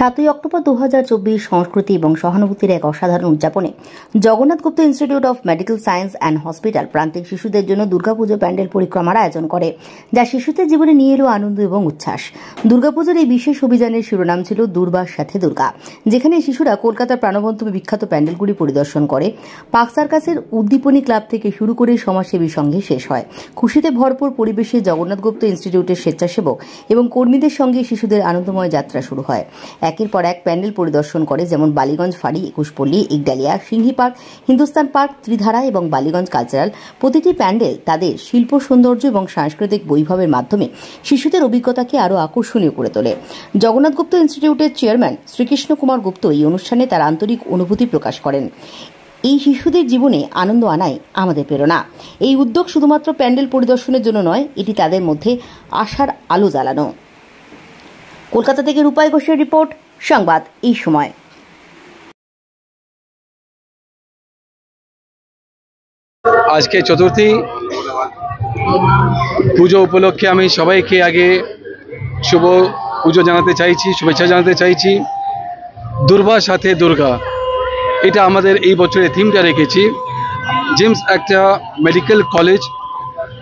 7ই October 2024 সংস্কৃতি এবং সহানুভূতির এক অসাধারণ উদযাপনে Jagannath Gupta institute of medical science and hospital প্রান্তিক শিশুদের জন্য দুর্গাপুজো প্যান্ডেল পরিক্রমার আয়োজন করে, যা শিশুদের জীবনে নিয়ে এলো আনন্দ এবং উচ্ছ্বাস। দুর্গাপুজোর এই বিশেষ অভিযানের শিরোনাম ছিল দুর্বার সাথে দুর্গা, যেখানে শিশুরা কলকাতার প্রাণবন্ত বিখ্যাত প্যান্ডেলগুলি পরিদর্শন করে। পার্ক সার্কাসের উদ্দীপনী ক্লাব থেকে শুরু করে সমাজসেবী সঙ্গে শেষ হয়। খুশিতে ভরপুর পরিবেশে জগন্নাথ গুপ্ত ইনস্টিটিউটের স্বেচ্ছাসেবক এবং কর্মীদের সঙ্গে শিশুদের আনন্দময় যাত্রা শুরু হয়। একের পর এক প্যান্ডেল পরিদর্শন করে, যেমন বালিগঞ্জ ফাঁড়ি, 21 পল্লী, ইকডালিয়া, সিংহি পার্ক, হিন্দুস্তান পার্ক, ত্রিধারা এবং বালিগঞ্জ কালচারাল। প্রতিটি প্যান্ডেল তাদের শিল্প সৌন্দর্য এবং সাংস্কৃতিক বৈভবের মাধ্যমে শিশুদের অভিজ্ঞতাকে আরও আকর্ষণীয় করে তোলে। জগন্নাথ গুপ্ত ইনস্টিটিউটের চেয়ারম্যান শ্রীকৃষ্ণ কুমার গুপ্ত এই অনুষ্ঠানে তার আন্তরিক অনুভূতি প্রকাশ করেন। এই শিশুদের জীবনে আনন্দ আনাই আমাদের প্রেরণা। এই উদ্যোগ শুধুমাত্র প্যান্ডেল পরিদর্শনের জন্য নয়, এটি তাদের মধ্যে আশার আলো জ্বালানো। কলকাতা থেকে রূপাই ঘোষের রিপোর্ট, সংবাদ এই সময়। আজকে চতুর্থী পুজো উপলক্ষে আমি সবাইকে আগে শুভ পুজো জানাতে চাইছি, শুভেচ্ছা জানাতে চাইছি। দুর্বার সাথে দুর্গা, এটা আমাদের এই বছরের থিমটা রেখেছি। জিমস একটা মেডিকেল কলেজ,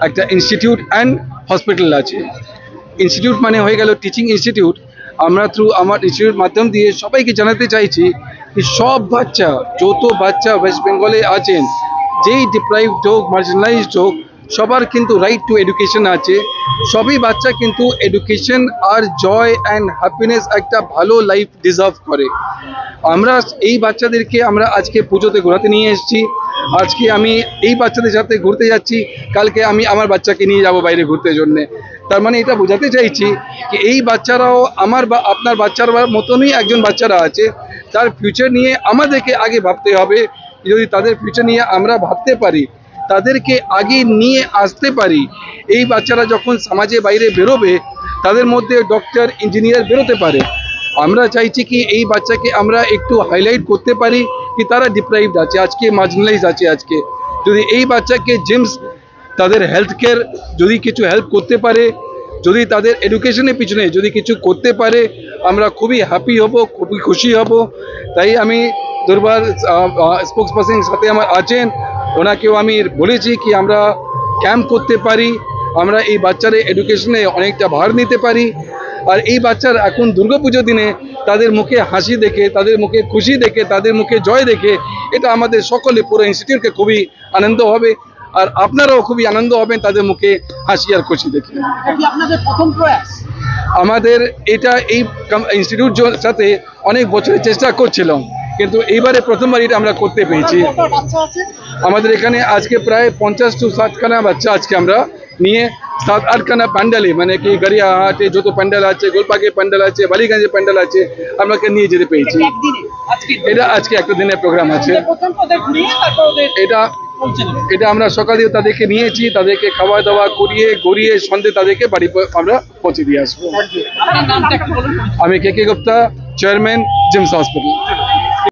একটা ইনস্টিটিউট অ্যান্ড হসপিটাল আছে। ইনস্টিটিউট মানে হয়ে গেল টিচিং ইনস্টিটিউট। আমরা থ্রু আমার ইনস্টিটিউট মাধ্যম দিয়ে সবাইকে জানাতে চাইছি যে সব বাচ্চা, যত বাচ্চা ওয়েস্ট বেঙ্গলে আছেন, যেই ডিপ্রাইভড হোক, মার্জিনালাইজড হোক, সবার কিন্তু রাইট টু এডুকেশন আছে। সবই বাচ্চা কিন্তু এডুকেশন আর জয় অ্যান্ড হ্যাপিনেস, একটা ভালো লাইফ ডিজার্ভ করে। আমরা এই বাচ্চাদেরকে আমরা আজকে পুজোতে ঘোরাতে নিয়ে এসেছি। আজকে আমি এই বাচ্চাদের সাথে ঘুরতে যাচ্ছি, কালকে আমি আমার বাচ্চাকে নিয়ে যাব বাইরে ঘুরতে জন্যে। তার মানে এটা বোঝাতে চাইছি যে এই বাচ্চারাও আমার বা আপনার বাচ্চার মতনই একজন বাচ্চারা আছে। তার ফিউচার নিয়ে আমাদেরকে আগে ভাবতে হবে। যদি তাদের ফিউচার নিয়ে আমরা ভাবতে পারি, তাদেরকে আগে নিয়ে আসতে পারি, এই বাচ্চারা যখন সমাজে বাইরে বেরোবে, তাদের মধ্যে ডক্টর, ইঞ্জিনিয়ার বেরোতে পারে। আমরা চাইছি কি এই বাচ্চাকে আমরা একটু হাইলাইট করতে পারি কি তারা ডিপ্রাইভড আছে, আজকে মার্জিনালাইজ আছে। আজকে যদি এই বাচ্চাকে জিমস তাদের হেলথ কেয়ার যদি কিছু হেল্প করতে পারে, যদি তাদের এডুকেশনের পিছনে যদি কিছু করতে পারে, আমরা খুবই হ্যাপি হব, খুবই খুশি হব। তাই আমি দুর্বার স্পোক্স পার্সনের সাথে আমার আছেন, ওনাকেও আমি বলেছি কি আমরা ক্যাম্প করতে পারি, আমরা এই বাচ্চাদের এডুকেশনে অনেকটা ভার নিতে পারি। আর এই বাচ্চার এখন দুর্গাপুজোর দিনে তাদের মুখে হাসি দেখে, তাদের মুখে খুশি দেখে, তাদের মুখে জয় দেখে, এটা আমাদের সকলে পুরো ইনস্টিটিউটকে খুবই আনন্দ হবে। আর আপনারাও খুবই আনন্দ হবেন তাদের মুখে হাসি আর খুশি দেখে। আপনাদের প্রথম প্রয়াস? আমাদের এটা এই ইনস্টিটিউট সাথে অনেক বছরের চেষ্টা করছিলাম, কিন্তু এইবারে প্রথমবার এটা আমরা করতে পেরেছি। আমাদের এখানে আজকে প্রায় 50 to 60 খানা বাচ্চা আজকে আমরা নিয়ে 7-8 খানা প্যান্ডেলে, মানে কি গড়িয়াহাটে যত প্যান্ডেল আছে, গোলপাকে প্যান্ডেল আছে, বালিগঞ্জে প্যান্ডেল আছে, আমাকে নিয়ে যেতে পেরেছি। এটা আজকে একটা দিনের প্রোগ্রাম আছে। এটা আমরা সকালে তাদেরকে নিয়েছি, তাদেরকে খাওয়া দাওয়া করিয়ে গড়িয়ে সন্ধ্যে তাদেরকে বাড়ি আমরা পৌঁছে দিয়ে আসবো। আমি কে কে গুপ্তা, চেয়ারম্যান, জিমস হসপিটাল।